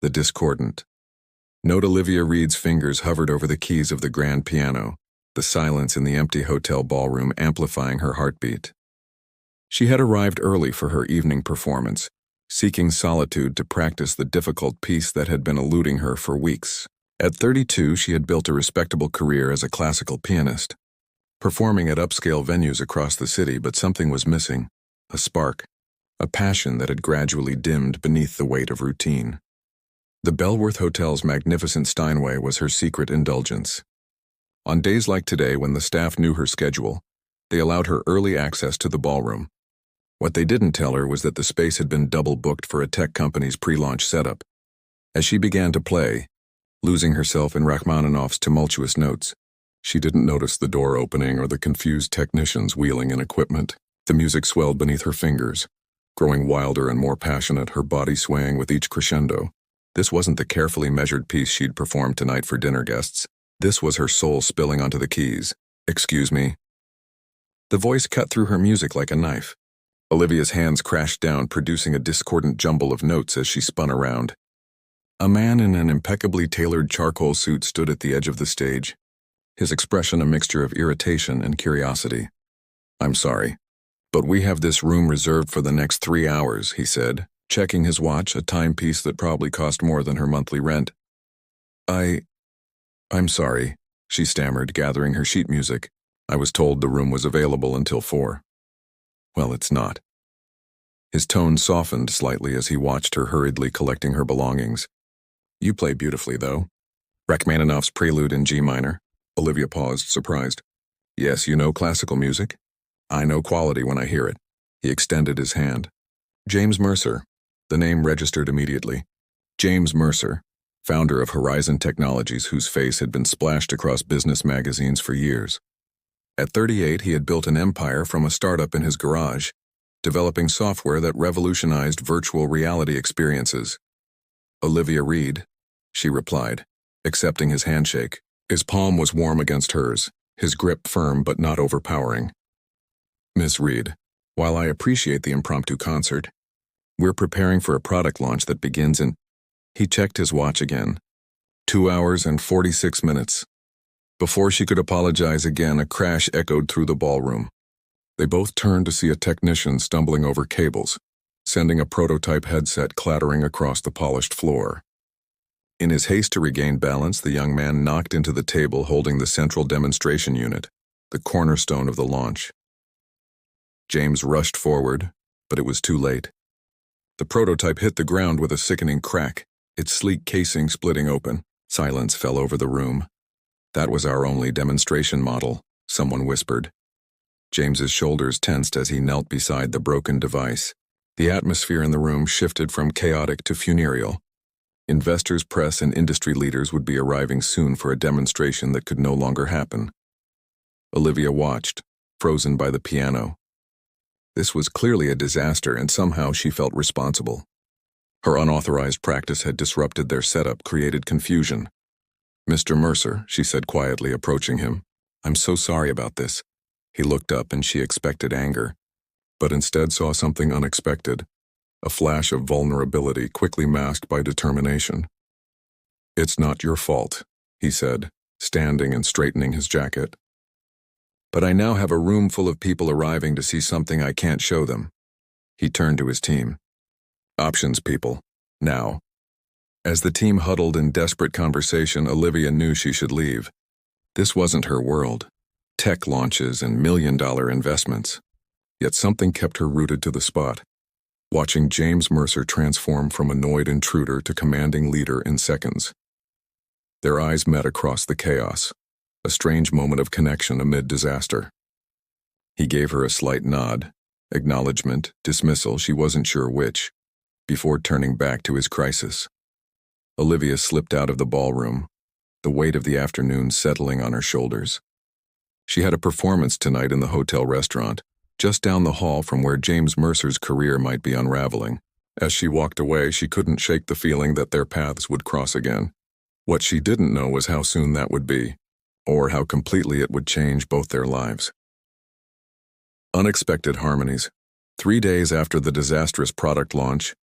the discordant. Note Olivia Reed's fingers hovered over the keys of the grand piano, the silence in the empty hotel ballroom amplifying her heartbeat. She had arrived early for her evening performance, seeking solitude to practice the difficult piece that had been eluding her for weeks. At 32, she had built a respectable career as a classical pianist, performing at upscale venues across the city, but something was missing, a spark, a passion that had gradually dimmed beneath the weight of routine. The Belworth Hotel's magnificent Steinway was her secret indulgence. On days like today, when the staff knew her schedule, they allowed her early access to the ballroom. What they didn't tell her was that the space had been double-booked for a tech company's pre-launch setup. As she began to play, losing herself in Rachmaninoff's tumultuous notes, she didn't notice the door opening or the confused technicians wheeling in equipment. The music swelled beneath her fingers, growing wilder and more passionate, her body swaying with each crescendo. This wasn't the carefully measured piece she'd performed tonight for dinner guests. This was her soul spilling onto the keys. "Excuse me." The voice cut through her music like a knife. Olivia's hands crashed down, producing a discordant jumble of notes as she spun around. A man in an impeccably tailored charcoal suit stood at the edge of the stage, his expression a mixture of irritation and curiosity. "I'm sorry, but we have this room reserved for the next 3 hours," he said, checking his watch, a timepiece that probably cost more than her monthly rent. I'm sorry," she stammered, gathering her sheet music. "I was told the room was available until 4. "Well, it's not." His tone softened slightly as he watched her hurriedly collecting her belongings. "You play beautifully, though." Rachmaninoff's Prelude in G minor. Olivia paused, surprised. "Yes, you know classical music?" "I know quality when I hear it." He extended his hand. "James Mercer." The name registered immediately. James Mercer, founder of Horizon Technologies, whose face had been splashed across business magazines for years. At 38, he had built an empire from a startup in his garage, developing software that revolutionized virtual reality experiences. "Olivia Reed," she replied, accepting his handshake. His palm was warm against hers, his grip firm but not overpowering. "Miss Reed, while I appreciate the impromptu concert, we're preparing for a product launch that begins in..." He checked his watch again. 2 hours and 46 minutes. Before she could apologize again, a crash echoed through the ballroom. They both turned to see a technician stumbling over cables, sending a prototype headset clattering across the polished floor. In his haste to regain balance, the young man knocked into the table holding the central demonstration unit, the cornerstone of the launch. James rushed forward, but it was too late. The prototype hit the ground with a sickening crack, its sleek casing splitting open. Silence fell over the room. "That was our only demonstration model," someone whispered. James's shoulders tensed as he knelt beside the broken device. The atmosphere in the room shifted from chaotic to funereal. Investors, press, and industry leaders would be arriving soon for a demonstration that could no longer happen. Olivia watched, frozen by the piano. This was clearly a disaster, and somehow she felt responsible. Her unauthorized practice had disrupted their setup, created confusion. "Mr. Mercer," she said quietly, approaching him. "I'm so sorry about this." He looked up and she expected anger, but instead saw something unexpected, a flash of vulnerability quickly masked by determination. "It's not your fault," he said, standing and straightening his jacket. "But I now have a room full of people arriving to see something I can't show them." He turned to his team. "Options, people. Now." As the team huddled in desperate conversation, Olivia knew she should leave. This wasn't her world. Tech launches and million-dollar investments. Yet something kept her rooted to the spot, watching James Mercer transform from annoyed intruder to commanding leader in seconds. Their eyes met across the chaos, a strange moment of connection amid disaster. He gave her a slight nod, acknowledgement, dismissal, she wasn't sure which, before turning back to his crisis. Olivia slipped out of the ballroom, the weight of the afternoon settling on her shoulders. She had a performance tonight in the hotel restaurant, just down the hall from where James Mercer's career might be unraveling. As she walked away, she couldn't shake the feeling that their paths would cross again. What she didn't know was how soon that would be, or how completely it would change both their lives. Unexpected harmonies. 3 days after the disastrous product launch,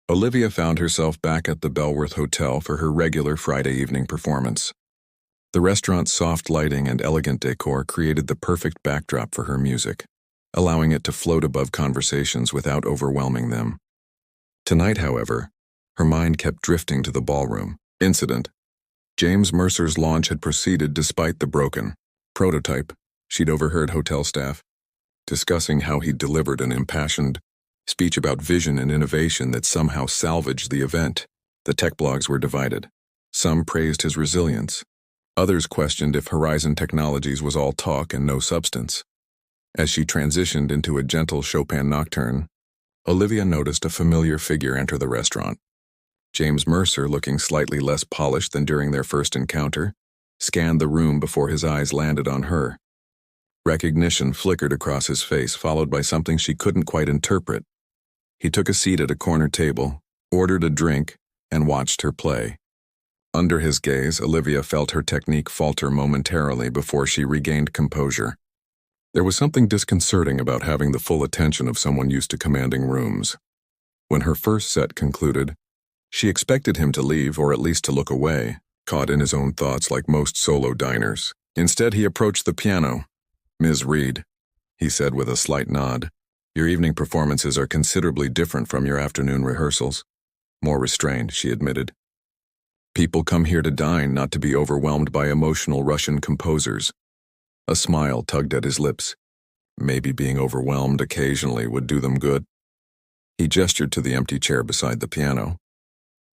Olivia found herself back at the Belworth Hotel for her regular Friday evening performance. The restaurant's soft lighting and elegant decor created the perfect backdrop for her music, allowing it to float above conversations without overwhelming them. Tonight, however, her mind kept drifting to the ballroom incident. James Mercer's launch had proceeded despite the broken prototype. She'd overheard hotel staff discussing how he'd delivered an impassioned speech about vision and innovation that somehow salvaged the event. The tech blogs were divided. Some praised his resilience. Others questioned if Horizon Technologies was all talk and no substance. As she transitioned into a gentle Chopin nocturne, Olivia noticed a familiar figure enter the restaurant. James Mercer, looking slightly less polished than during their first encounter, scanned the room before his eyes landed on her. Recognition flickered across his face, followed by something she couldn't quite interpret. He took a seat at a corner table, ordered a drink, and watched her play. Under his gaze, Olivia felt her technique falter momentarily before she regained composure. There was something disconcerting about having the full attention of someone used to commanding rooms. When her first set concluded, she expected him to leave or at least to look away, caught in his own thoughts like most solo diners. Instead, he approached the piano. "Ms. Reed," he said with a slight nod, "your evening performances are considerably different from your afternoon rehearsals." More restrained, she admitted. "People come here to dine, not to be overwhelmed by emotional Russian composers." A smile tugged at his lips. Maybe being overwhelmed occasionally would do them good. He gestured to the empty chair beside the piano.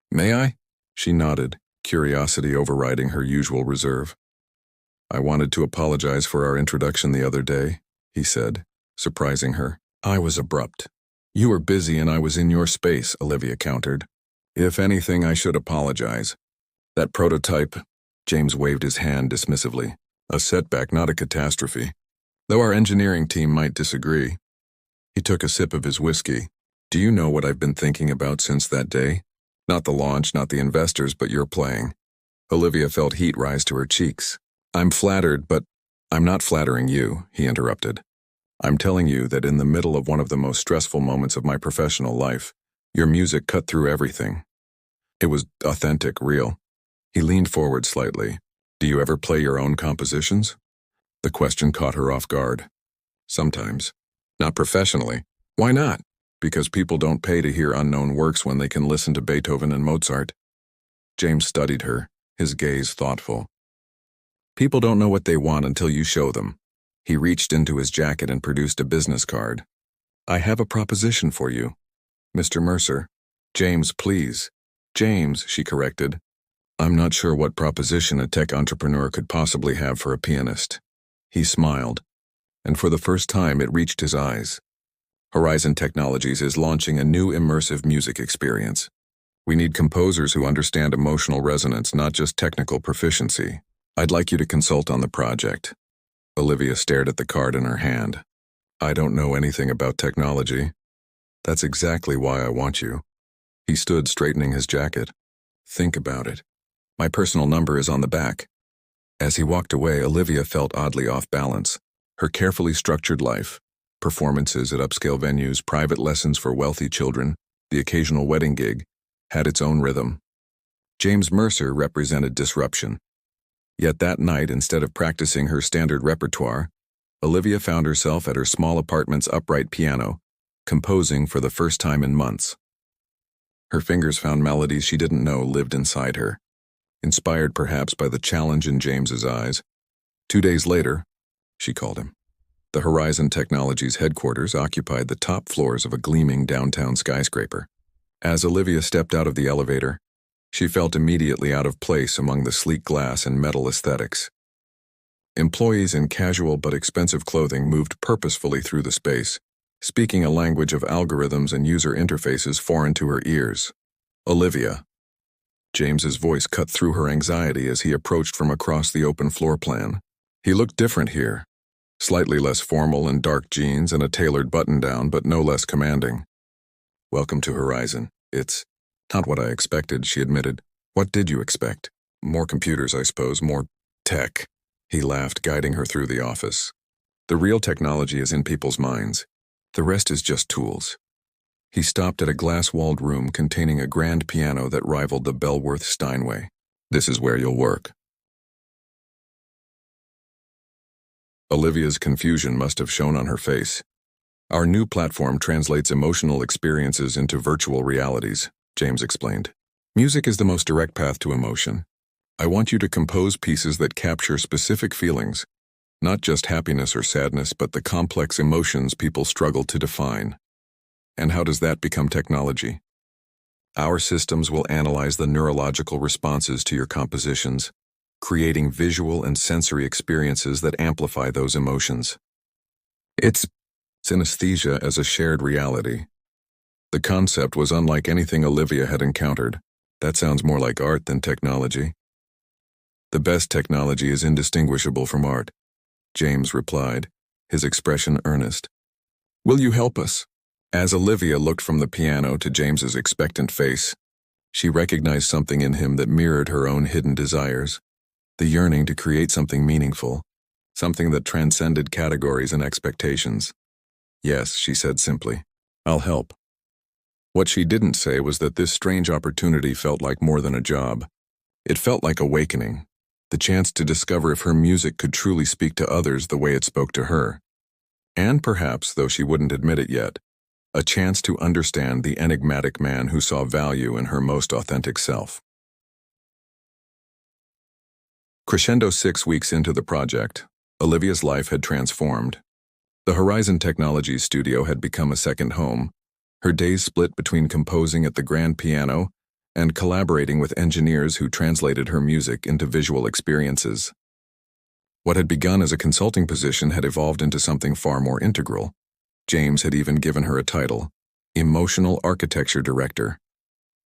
"May I?" She nodded, curiosity overriding her usual reserve. "I wanted to apologize for our introduction the other day," he said, surprising her. "I was abrupt." "You were busy and I was in your space," Olivia countered. "If anything, I should apologize. That prototype," James waved his hand dismissively. "A setback, not a catastrophe. Though our engineering team might disagree." He took a sip of his whiskey. "Do you know what I've been thinking about since that day? Not the launch, not the investors, but your playing." Olivia felt heat rise to her cheeks. "I'm flattered, but I'm not flattering you," he interrupted. "I'm telling you that in the middle of one of the most stressful moments of my professional life, your music cut through everything. It was authentic, real." He leaned forward slightly. "Do you ever play your own compositions?" The question caught her off guard. "Sometimes. Not professionally." "Why not?" "Because people don't pay to hear unknown works when they can listen to Beethoven and Mozart." James studied her, his gaze thoughtful. "People don't know what they want until you show them." He reached into his jacket and produced a business card. "I have a proposition for you, Mr. Mercer." "James, please." "James," she corrected. "I'm not sure what proposition a tech entrepreneur could possibly have for a pianist." He smiled, and for the first time it reached his eyes. "Horizon Technologies is launching a new immersive music experience. We need composers who understand emotional resonance, not just technical proficiency. I'd like you to consult on the project." Olivia stared at the card in her hand. "I don't know anything about technology." "That's exactly why I want you." He stood straightening his jacket. "Think about it. My personal number is on the back." As he walked away, Olivia felt oddly off balance. Her carefully structured life, performances at upscale venues, private lessons for wealthy children, the occasional wedding gig, had its own rhythm. James Mercer represented disruption. Yet that night, instead of practicing her standard repertoire, Olivia found herself at her small apartment's upright piano, composing for the first time in months. Her fingers found melodies she didn't know lived inside her, inspired perhaps by the challenge in James's eyes. 2 days later, she called him. The Horizon Technologies headquarters occupied the top floors of a gleaming downtown skyscraper. As Olivia stepped out of the elevator, she felt immediately out of place among the sleek glass and metal aesthetics. Employees in casual but expensive clothing moved purposefully through the space, speaking a language of algorithms and user interfaces foreign to her ears. "Olivia." James's voice cut through her anxiety as he approached from across the open floor plan. He looked different here, slightly less formal in dark jeans and a tailored button-down, but no less commanding. "Welcome to Horizon. It's not what I expected," she admitted. "What did you expect?" "More computers, I suppose, more tech." He laughed, guiding her through the office. "The real technology is in people's minds. The rest is just tools." He stopped at a glass-walled room containing a grand piano that rivaled the Bellworth Steinway. "This is where you'll work." Olivia's confusion must have shown on her face. "Our new platform translates emotional experiences into virtual realities," James explained. "Music is the most direct path to emotion. I want you to compose pieces that capture specific feelings, not just happiness or sadness, but the complex emotions people struggle to define." "And how does that become technology?" "Our systems will analyze the neurological responses to your compositions, creating visual and sensory experiences that amplify those emotions. It's synesthesia as a shared reality." The concept was unlike anything Olivia had encountered. "That sounds more like art than technology." "The best technology is indistinguishable from art," James replied, his expression earnest. "Will you help us?" As Olivia looked from the piano to James's expectant face, she recognized something in him that mirrored her own hidden desires. The yearning to create something meaningful, something that transcended categories and expectations. "Yes," she said simply. "I'll help." What she didn't say was that this strange opportunity felt like more than a job. It felt like awakening, the chance to discover if her music could truly speak to others the way it spoke to her. And perhaps, though she wouldn't admit it yet, a chance to understand the enigmatic man who saw value in her most authentic self. Crescendo 6 weeks into the project, Olivia's life had transformed. The Horizon Technologies studio had become a second home, her days split between composing at the grand piano and collaborating with engineers who translated her music into visual experiences. What had begun as a consulting position had evolved into something far more integral. James had even given her a title, Emotional Architecture Director.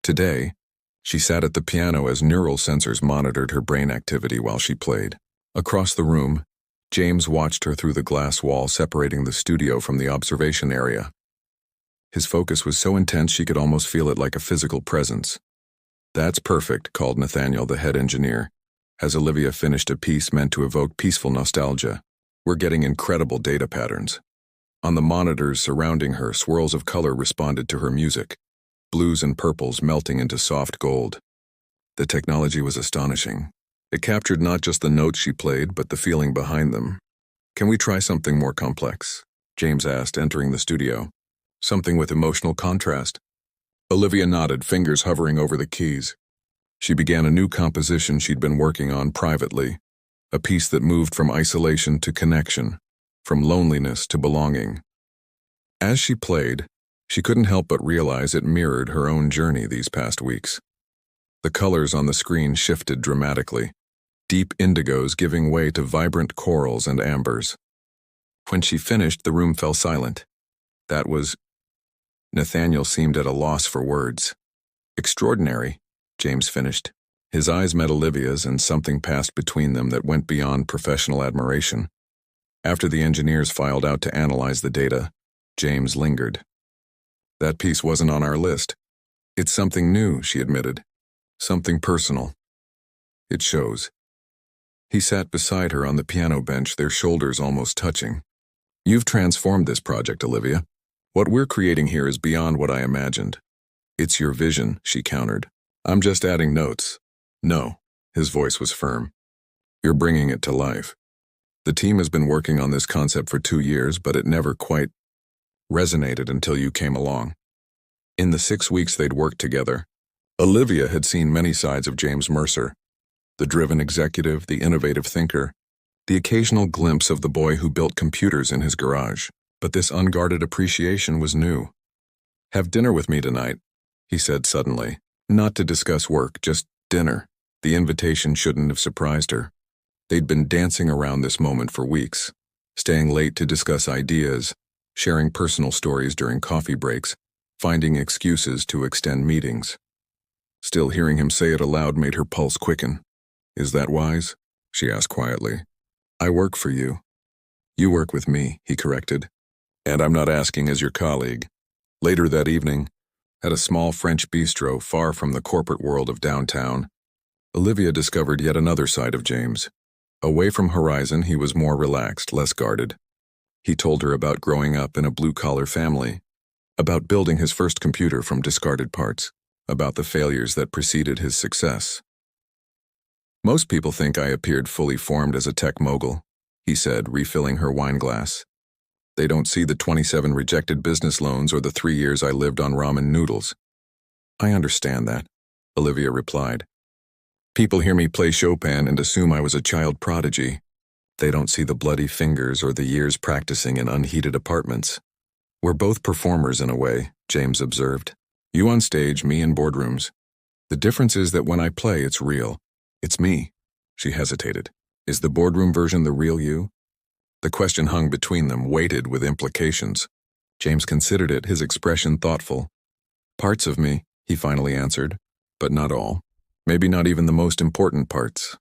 Today, she sat at the piano as neural sensors monitored her brain activity while she played. Across the room, James watched her through the glass wall separating the studio from the observation area. His focus was so intense she could almost feel it like a physical presence. "That's perfect," called Nathaniel, the head engineer, as Olivia finished a piece meant to evoke peaceful nostalgia. "We're getting incredible data patterns." On the monitors surrounding her, swirls of color responded to her music, blues and purples melting into soft gold. The technology was astonishing. It captured not just the notes she played, but the feeling behind them. "Can we try something more complex?" James asked, entering the studio. "Something with emotional contrast." Olivia nodded, fingers hovering over the keys. She began a new composition she'd been working on privately, a piece that moved from isolation to connection, from loneliness to belonging. As she played, she couldn't help but realize it mirrored her own journey these past weeks. The colors on the screen shifted dramatically, deep indigos giving way to vibrant corals and ambers. When she finished, the room fell silent. That was... Nathaniel seemed at a loss for words. "Extraordinary," James finished. His eyes met Olivia's, and something passed between them that went beyond professional admiration. After the engineers filed out to analyze the data, James lingered. "That piece wasn't on our list." "It's something new," she admitted. "Something personal." "It shows." He sat beside her on the piano bench, their shoulders almost touching. "You've transformed this project, Olivia. What we're creating here is beyond what I imagined." "It's your vision," she countered. "I'm just adding notes." "No." His voice was firm. "You're bringing it to life. The team has been working on this concept for 2 years, but it never quite resonated until you came along." In the 6 weeks they'd worked together, Olivia had seen many sides of James Mercer, the driven executive, the innovative thinker, the occasional glimpse of the boy who built computers in his garage. But this unguarded appreciation was new. "Have dinner with me tonight," he said suddenly. Not to discuss work, just dinner. The invitation shouldn't have surprised her. They'd been dancing around this moment for weeks, staying late to discuss ideas, sharing personal stories during coffee breaks, finding excuses to extend meetings. Still, hearing him say it aloud made her pulse quicken. "Is that wise?" she asked quietly. "I work for you." "You work with me," he corrected. "And I'm not asking as your colleague." Later that evening, at a small French bistro far from the corporate world of downtown, Olivia discovered yet another side of James. Away from Horizon, he was more relaxed, less guarded. He told her about growing up in a blue-collar family, about building his first computer from discarded parts, about the failures that preceded his success. Most people think I appeared fully formed as a tech mogul, he said, refilling her wine glass. They don't see the 27 rejected business loans or the 3 years I lived on ramen noodles. I understand that, Olivia replied. People hear me play Chopin and assume I was a child prodigy. They don't see the bloody fingers or the years practicing in unheated apartments. We're both performers in a way, James observed. You on stage, me in boardrooms. The difference is that when I play, it's real. It's me. She hesitated. Is the boardroom version the real you? The question hung between them, weighted with implications. James considered it, his expression thoughtful. Parts of me, he finally answered, but not all. Maybe not even the most important parts.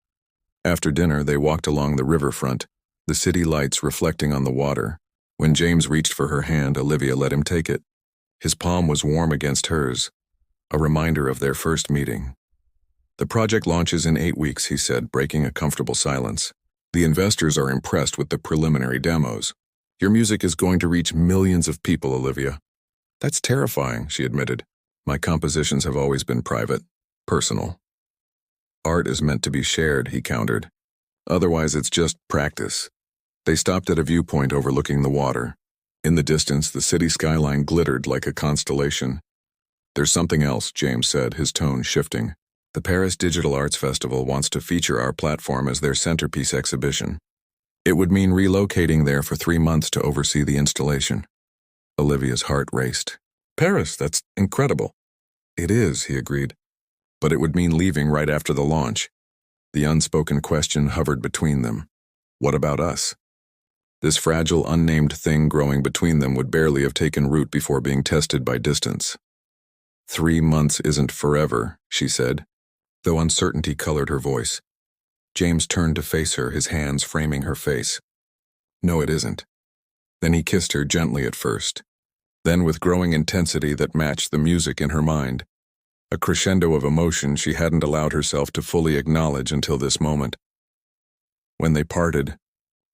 After dinner, they walked along the riverfront, the city lights reflecting on the water. When James reached for her hand, Olivia let him take it. His palm was warm against hers, a reminder of their first meeting. The project launches in 8 weeks, he said, breaking a comfortable silence. The investors are impressed with the preliminary demos. Your music is going to reach millions of people, Olivia. That's terrifying, she admitted. My compositions have always been private, personal. Art is meant to be shared, he countered. Otherwise, it's just practice. They stopped at a viewpoint overlooking the water. In the distance, the city skyline glittered like a constellation. There's something else, James said, his tone shifting. The Paris Digital Arts Festival wants to feature our platform as their centerpiece exhibition. It would mean relocating there for 3 months to oversee the installation. Olivia's heart raced. Paris, that's incredible. It is, he agreed. But it would mean leaving right after the launch. The unspoken question hovered between them. What about us? This fragile, unnamed thing growing between them would barely have taken root before being tested by distance. 3 months isn't forever, she said, though uncertainty colored her voice. James turned to face her, his hands framing her face. No, it isn't. Then he kissed her gently at first. Then with growing intensity that matched the music in her mind. A crescendo of emotion she hadn't allowed herself to fully acknowledge until this moment. When they parted,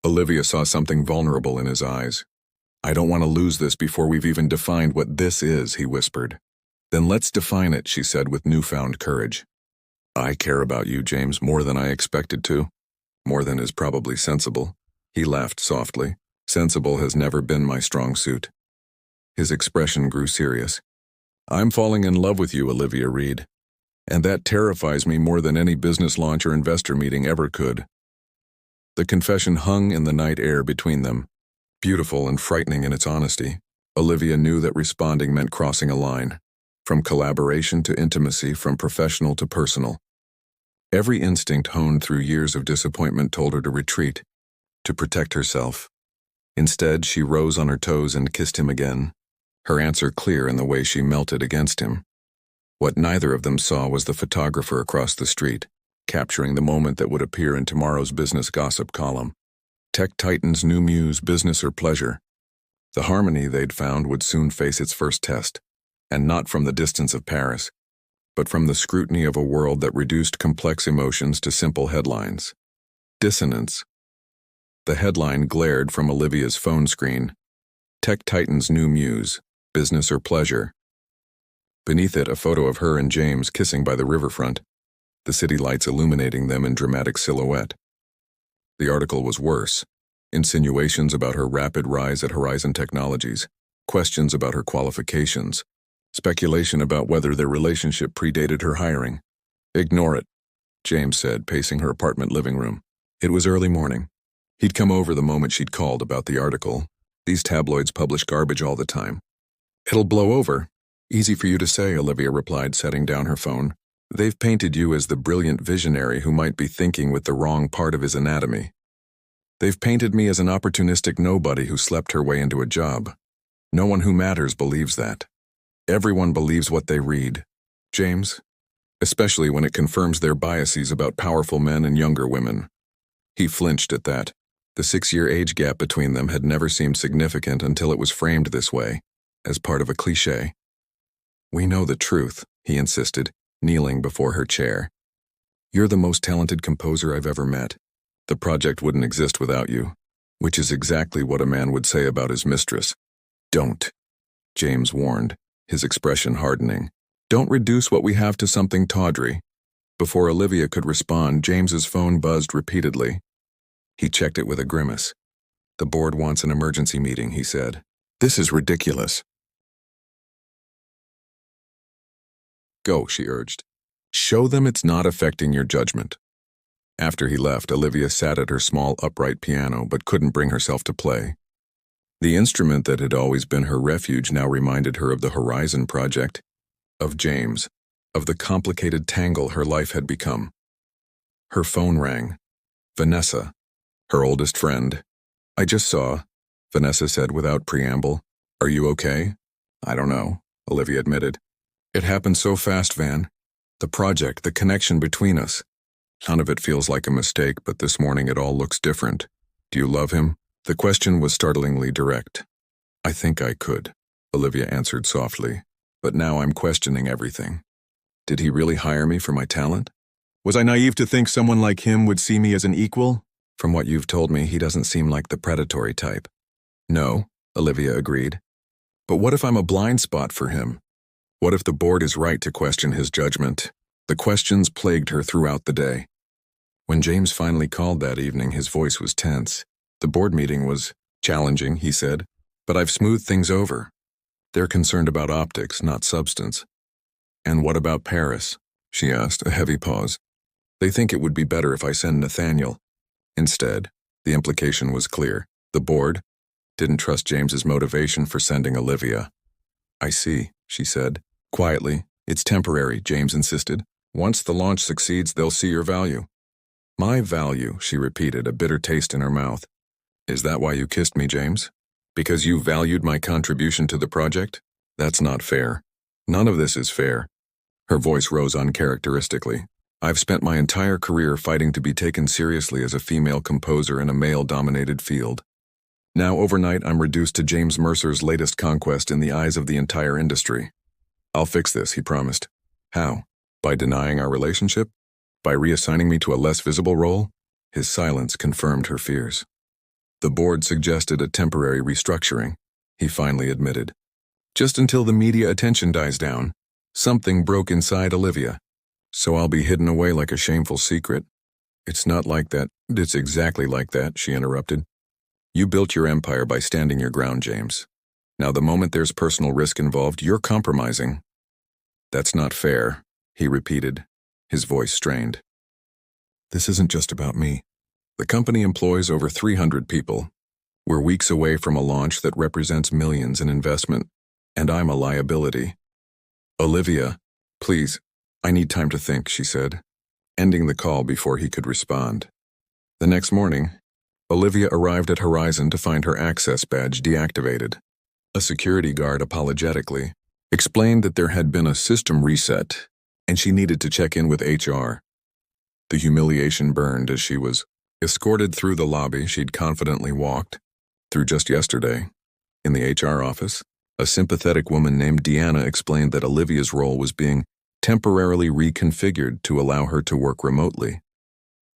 Olivia saw something vulnerable in his eyes. I don't want to lose this before we've even defined what this is, he whispered. Then let's define it, she said with newfound courage. I care about you, James, more than I expected to. More than is probably sensible. He laughed softly. Sensible has never been my strong suit. His expression grew serious. I'm falling in love with you, Olivia Reed. And that terrifies me more than any business launch or investor meeting ever could. The confession hung in the night air between them. Beautiful and frightening in its honesty, Olivia knew that responding meant crossing a line. From collaboration to intimacy, from professional to personal. Every instinct honed through years of disappointment told her to retreat, to protect herself. Instead, she rose on her toes and kissed him again, her answer clear in the way she melted against him. What neither of them saw was the photographer across the street, capturing the moment that would appear in tomorrow's business gossip column. Tech Titan's new muse, business or pleasure. The harmony they'd found would soon face its first test, and not from the distance of Paris, but from the scrutiny of a world that reduced complex emotions to simple headlines. Dissonance. The headline glared from Olivia's phone screen. Tech Titan's new muse, business or pleasure. Beneath it, a photo of her and James kissing by the riverfront, the city lights illuminating them in dramatic silhouette. The article was worse. Insinuations about her rapid rise at Horizon Technologies, questions about her qualifications, speculation about whether their relationship predated her hiring. Ignore it, James said, pacing her apartment living room. It was early morning. He'd come over the moment she'd called about the article. These tabloids publish garbage all the time. It'll blow over. Easy for you to say, Olivia replied, setting down her phone. They've painted you as the brilliant visionary who might be thinking with the wrong part of his anatomy. They've painted me as an opportunistic nobody who slept her way into a job. No one who matters believes that. Everyone believes what they read. James, especially when it confirms their biases about powerful men and younger women. He flinched at that. The 6-year age gap between them had never seemed significant until it was framed this way, as part of a cliché. We know the truth, he insisted, kneeling before her chair. You're the most talented composer I've ever met. The project wouldn't exist without you, which is exactly what a man would say about his mistress. Don't. James warned, his expression hardening. Don't reduce what we have to something tawdry. Before Olivia could respond, James's phone buzzed repeatedly. He checked it with a grimace. The board wants an emergency meeting, he said. This is ridiculous. Go, she urged. Show them it's not affecting your judgment. After he left, Olivia sat at her small upright piano but couldn't bring herself to play. The instrument that had always been her refuge now reminded her of the Horizon Project, of James, of the complicated tangle her life had become. Her phone rang. Vanessa, her oldest friend. I just saw, Vanessa said without preamble. Are you okay? I don't know, Olivia admitted. It happened so fast, Van. The project, the connection between us. None of it feels like a mistake, but this morning it all looks different. Do you love him? The question was startlingly direct. I think I could, Olivia answered softly, but now I'm questioning everything. Did he really hire me for my talent? Was I naive to think someone like him would see me as an equal? From what you've told me, he doesn't seem like the predatory type. No, Olivia agreed. But what if I'm a blind spot for him? What if the board is right to question his judgment? The questions plagued her throughout the day. When James finally called that evening, his voice was tense. The board meeting was challenging, he said, but I've smoothed things over. They're concerned about optics, not substance. And what about Paris? She asked, a heavy pause. They think it would be better if I send Nathaniel. Instead, the implication was clear. The board didn't trust James's motivation for sending Olivia. I see, she said. Quietly, it's temporary, James insisted. Once the launch succeeds, they'll see your value. My value, she repeated, a bitter taste in her mouth. Is that why you kissed me, James? Because you valued my contribution to the project? That's not fair. None of this is fair. Her voice rose uncharacteristically. I've spent my entire career fighting to be taken seriously as a female composer in a male-dominated field. Now overnight I'm reduced to James Mercer's latest conquest in the eyes of the entire industry. I'll fix this, he promised. How? By denying our relationship? By reassigning me to a less visible role? His silence confirmed her fears. The board suggested a temporary restructuring, he finally admitted. Just until the media attention dies down, something broke inside Olivia. So I'll be hidden away like a shameful secret? It's not like that. It's exactly like that, she interrupted. You built your empire by standing your ground, James. Now the moment there's personal risk involved, you're compromising. That's not fair, he repeated, his voice strained. This isn't just about me. The company employs over 300 people. We're weeks away from a launch that represents millions in investment, and I'm a liability. Olivia, please, I need time to think, she said, ending the call before he could respond. The next morning, Olivia arrived at Horizon to find her access badge deactivated. A security guard apologetically explained that there had been a system reset, and she needed to check in with HR. The humiliation burned as she was escorted through the lobby she'd confidently walked through just yesterday. In the HR office, a sympathetic woman named Deanna explained that Olivia's role was being temporarily reconfigured to allow her to work remotely.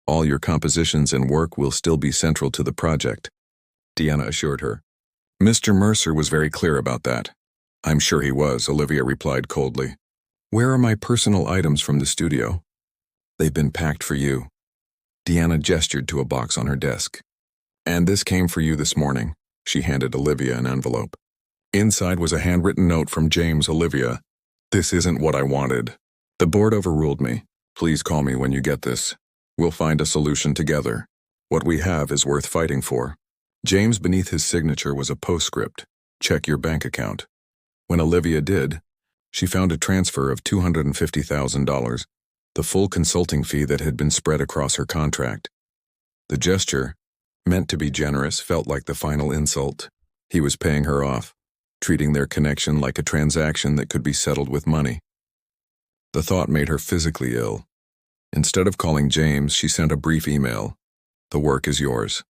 All your compositions and work will still be central to the project, Deanna assured her. Mr. Mercer was very clear about that. I'm sure he was, Olivia replied coldly. Where are my personal items from the studio? They've been packed for you. Deanna gestured to a box on her desk. And this came for you this morning. She handed Olivia an envelope. Inside was a handwritten note from James. Olivia, this isn't what I wanted. The board overruled me. Please call me when you get this. We'll find a solution together. What we have is worth fighting for. James beneath his signature was a postscript. Check your bank account. When Olivia did, she found a transfer of $250,000, the full consulting fee that had been spread across her contract. The gesture, meant to be generous, felt like the final insult. He was paying her off, treating their connection like a transaction that could be settled with money. The thought made her physically ill. Instead of calling James, she sent a brief email. The work is yours.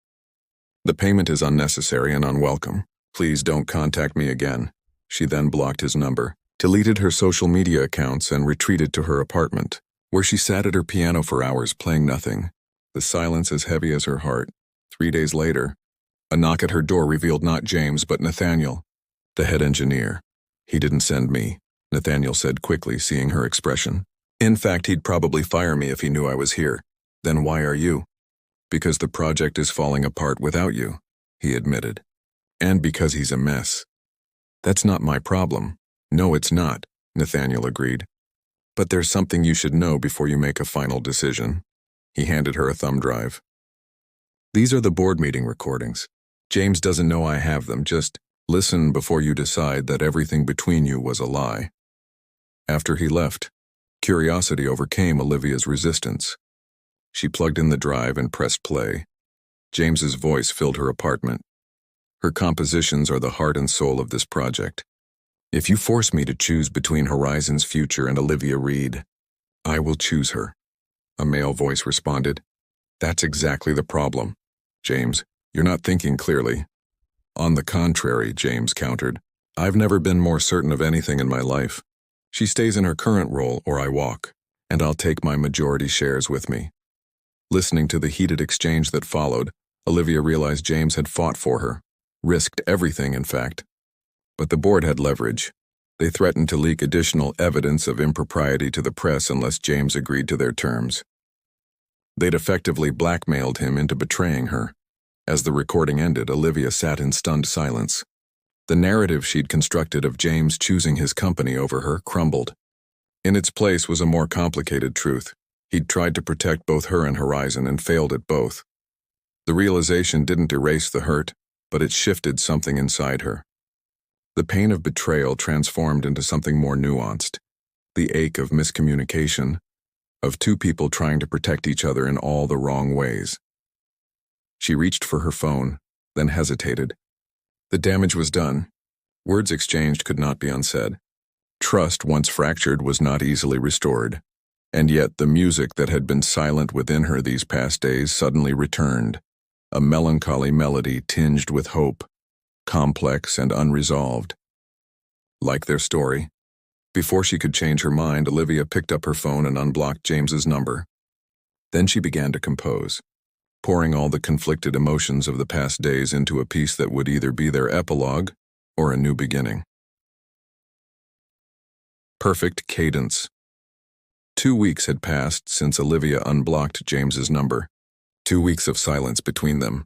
The payment is unnecessary and unwelcome. Please don't contact me again. She then blocked his number, deleted her social media accounts, and retreated to her apartment, where she sat at her piano for hours playing nothing, the silence as heavy as her heart. 3 days later, a knock at her door revealed not James but Nathaniel, the head engineer. He didn't send me, Nathaniel said quickly, seeing her expression. In fact, he'd probably fire me if he knew I was here. Then why are you? Because the project is falling apart without you, he admitted. And because he's a mess. That's not my problem. No, it's not, Nathaniel agreed. But there's something you should know before you make a final decision. He handed her a thumb drive. These are the board meeting recordings. James doesn't know I have them. Just listen before you decide that everything between you was a lie. After he left, curiosity overcame Olivia's resistance. She plugged in the drive and pressed play. James's voice filled her apartment. Her compositions are the heart and soul of this project. If you force me to choose between Horizon's future and Olivia Reed, I will choose her. A male voice responded. That's exactly the problem. James, you're not thinking clearly. On the contrary, James countered. I've never been more certain of anything in my life. She stays in her current role or I walk, and I'll take my majority shares with me. Listening to the heated exchange that followed, Olivia realized James had fought for her, risked everything in fact. But the board had leverage. They threatened to leak additional evidence of impropriety to the press unless James agreed to their terms. They'd effectively blackmailed him into betraying her. As the recording ended, Olivia sat in stunned silence. The narrative she'd constructed of James choosing his company over her crumbled. In its place was a more complicated truth. He'd tried to protect both her and Horizon and failed at both. The realization didn't erase the hurt, but it shifted something inside her. The pain of betrayal transformed into something more nuanced. The ache of miscommunication, of two people trying to protect each other in all the wrong ways. She reached for her phone, then hesitated. The damage was done. Words exchanged could not be unsaid. Trust, once fractured, was not easily restored. And yet the music that had been silent within her these past days suddenly returned. A melancholy melody tinged with hope, complex and unresolved. Like their story. Before she could change her mind, Olivia picked up her phone and unblocked James's number. Then she began to compose, pouring all the conflicted emotions of the past days into a piece that would either be their epilogue or a new beginning. Perfect cadence. 2 weeks had passed since Olivia unblocked James's number. 2 weeks of silence between them,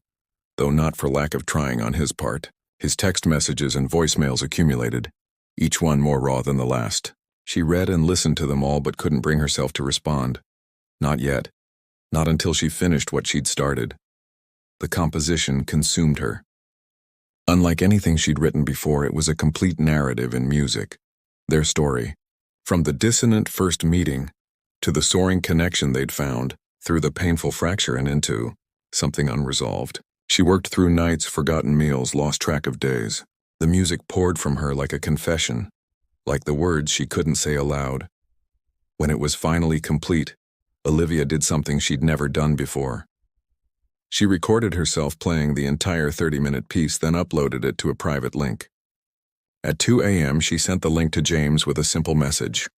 though not for lack of trying on his part. His text messages and voicemails accumulated, each one more raw than the last. She read and listened to them all but couldn't bring herself to respond. Not yet. Not until she finished what she'd started. The composition consumed her. Unlike anything she'd written before, it was a complete narrative in music. Their story. From the dissonant first meeting, to the soaring connection they'd found, through the painful fracture and into something unresolved. She worked through nights, forgotten meals, lost track of days. The music poured from her like a confession, like the words she couldn't say aloud. When it was finally complete, Olivia did something she'd never done before. She recorded herself playing the entire 30-minute piece, then uploaded it to a private link. At 2 a.m., she sent the link to James with a simple message.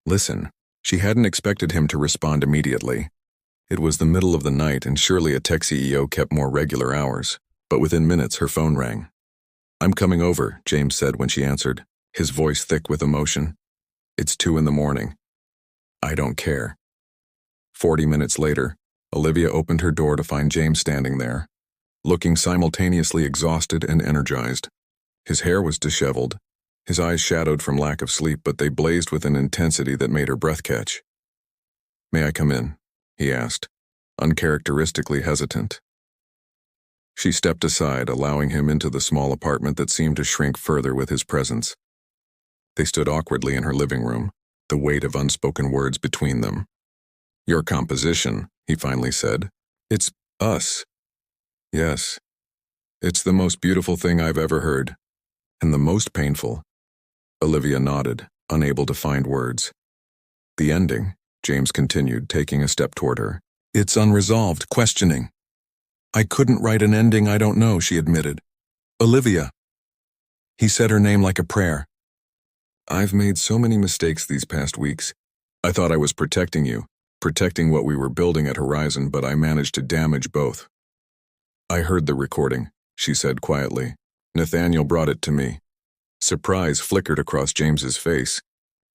Listen. She hadn't expected him to respond immediately. It was the middle of the night, and surely a tech CEO kept more regular hours. But within minutes, her phone rang. I'm coming over, James said when she answered, his voice thick with emotion. It's 2 a.m. I don't care. 40 minutes later, Olivia opened her door to find James standing there, looking simultaneously exhausted and energized. His hair was disheveled, his eyes shadowed from lack of sleep, but they blazed with an intensity that made her breath catch. May I come in? He asked, uncharacteristically hesitant. She stepped aside, allowing him into the small apartment that seemed to shrink further with his presence. They stood awkwardly in her living room, the weight of unspoken words between them. Your composition, he finally said. It's us. Yes. It's the most beautiful thing I've ever heard. And the most painful. Olivia nodded, unable to find words. The ending, James continued, taking a step toward her. It's unresolved, questioning. I couldn't write an ending I don't know, she admitted. Olivia. He said her name like a prayer. I've made so many mistakes these past weeks. I thought I was protecting you, protecting what we were building at Horizon, but I managed to damage both. I heard the recording, she said quietly. Nathaniel brought it to me. Surprise flickered across James's face.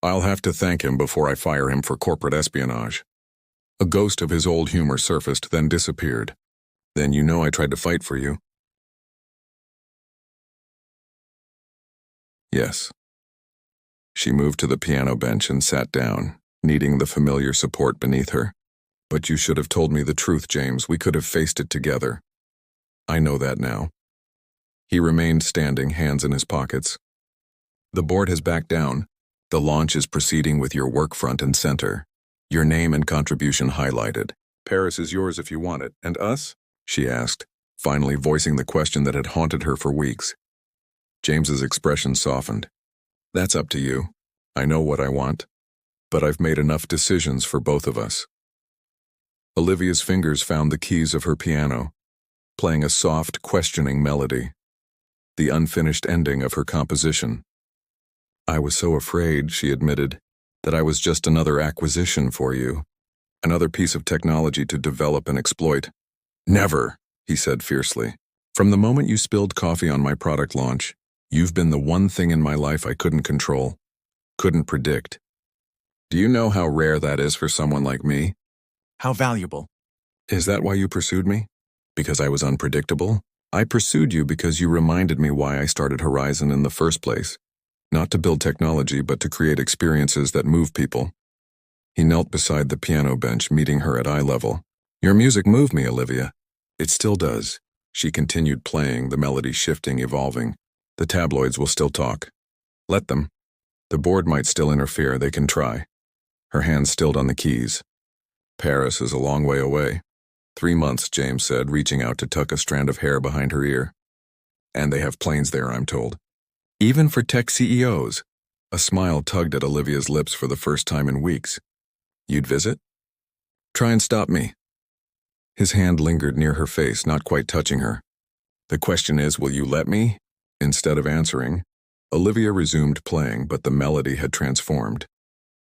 I'll have to thank him before I fire him for corporate espionage. A ghost of his old humor surfaced, then disappeared. Then you know I tried to fight for you. Yes. She moved to the piano bench and sat down, needing the familiar support beneath her. But you should have told me the truth, James. We could have faced it together. I know that now. He remained standing, hands in his pockets. The board has backed down. The launch is proceeding with your work front and center. Your name and contribution highlighted. Paris is yours if you want it. And us? She asked, finally voicing the question that had haunted her for weeks. James's expression softened. That's up to you. I know what I want. But I've made enough decisions for both of us. Olivia's fingers found the keys of her piano, playing a soft, questioning melody. The unfinished ending of her composition. I was so afraid, she admitted, that I was just another acquisition for you. Another piece of technology to develop and exploit. Never, he said fiercely. From the moment you spilled coffee on my product launch, you've been the one thing in my life I couldn't control, couldn't predict. Do you know how rare that is for someone like me? How valuable? Is that why you pursued me? Because I was unpredictable? I pursued you because you reminded me why I started Horizon in the first place. Not to build technology, but to create experiences that move people. He knelt beside the piano bench, meeting her at eye level. Your music moved me, Olivia. It still does. She continued playing, the melody shifting, evolving. The tabloids will still talk. Let them. The board might still interfere, they can try. Her hands stilled on the keys. Paris is a long way away. 3 months, James said, reaching out to tuck a strand of hair behind her ear. And they have planes there, I'm told. Even for tech CEOs. A smile tugged at Olivia's lips for the first time in weeks. You'd visit? Try and stop me. His hand lingered near her face, not quite touching her. The question is, will you let me? Instead of answering, Olivia resumed playing, but the melody had transformed.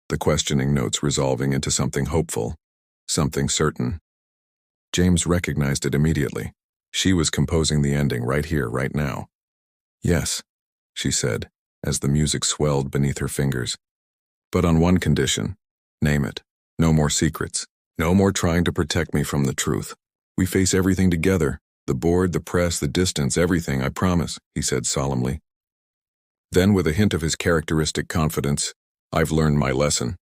The questioning notes resolving into something hopeful, something certain. James recognized it immediately. She was composing the ending right here, right now. Yes, she said, as the music swelled beneath her fingers. But on one condition. Name it. No more secrets. No more trying to protect me from the truth. We face everything together. The board, the press, the distance, everything, I promise, he said solemnly. Then, with a hint of his characteristic confidence, I've learned my lesson.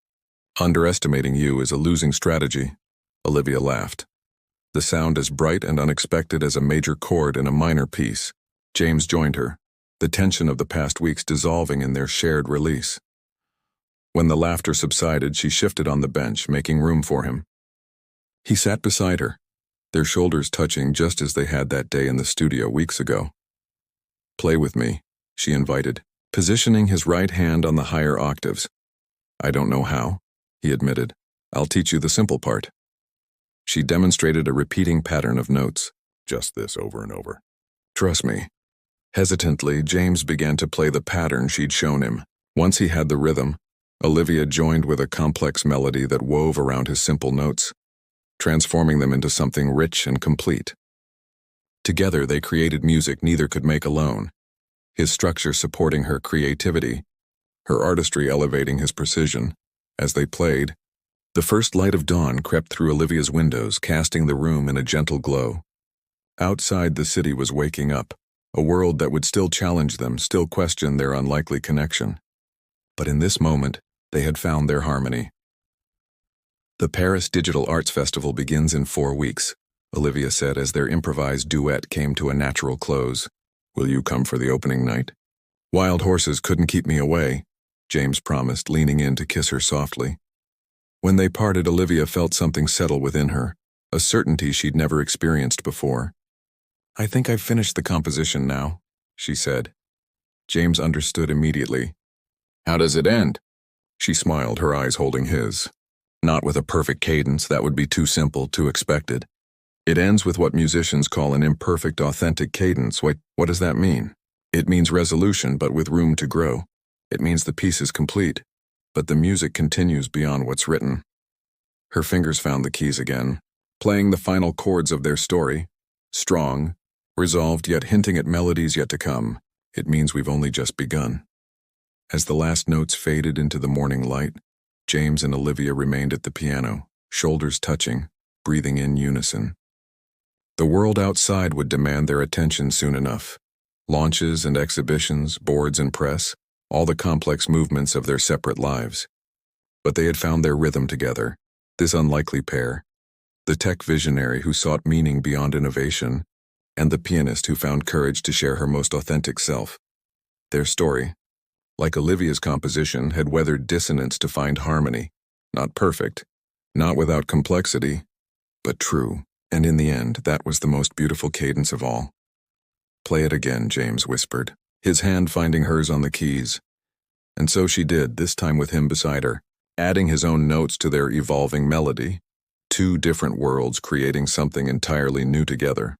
Underestimating you is a losing strategy. Olivia laughed. The sound as bright and unexpected as a major chord in a minor piece. James joined her, the tension of the past weeks dissolving in their shared release. When the laughter subsided, she shifted on the bench, making room for him. He sat beside her, their shoulders touching just as they had that day in the studio weeks ago. Play with me, she invited, positioning his right hand on the higher octaves. I don't know how, he admitted. I'll teach you the simple part. She demonstrated a repeating pattern of notes, just this over and over. Trust me. Hesitantly, James began to play the pattern she'd shown him. Once he had the rhythm, Olivia joined with a complex melody that wove around his simple notes, transforming them into something rich and complete. Together they created music neither could make alone, his structure supporting her creativity, her artistry elevating his precision. As they played, the first light of dawn crept through Olivia's windows, casting the room in a gentle glow. Outside, the city was waking up, a world that would still challenge them, still question their unlikely connection. But in this moment, they had found their harmony. The Paris Digital Arts Festival begins in 4 weeks, Olivia said as their improvised duet came to a natural close. Will you come for the opening night? Wild horses couldn't keep me away, James promised, leaning in to kiss her softly. When they parted, Olivia felt something settle within her, a certainty she'd never experienced before. I think I've finished the composition now, she said. James understood immediately. How does it end? She smiled, her eyes holding his. Not with a perfect cadence, that would be too simple, too expected. It ends with what musicians call an imperfect, authentic cadence. What does that mean? It means resolution, but with room to grow. It means the piece is complete, but the music continues beyond what's written. Her fingers found the keys again, playing the final chords of their story, strong, resolved yet hinting at melodies yet to come. It means we've only just begun. As the last notes faded into the morning light, James and Olivia remained at the piano, shoulders touching, breathing in unison. The world outside would demand their attention soon enough. Launches and exhibitions, boards and press, all the complex movements of their separate lives. But they had found their rhythm together, this unlikely pair, the tech visionary who sought meaning beyond innovation, and the pianist who found courage to share her most authentic self. Their story, like Olivia's composition, had weathered dissonance to find harmony, not perfect, not without complexity, but true, and in the end, that was the most beautiful cadence of all. "Play it again," James whispered, his hand finding hers on the keys. And so she did, this time with him beside her, adding his own notes to their evolving melody, two different worlds creating something entirely new together.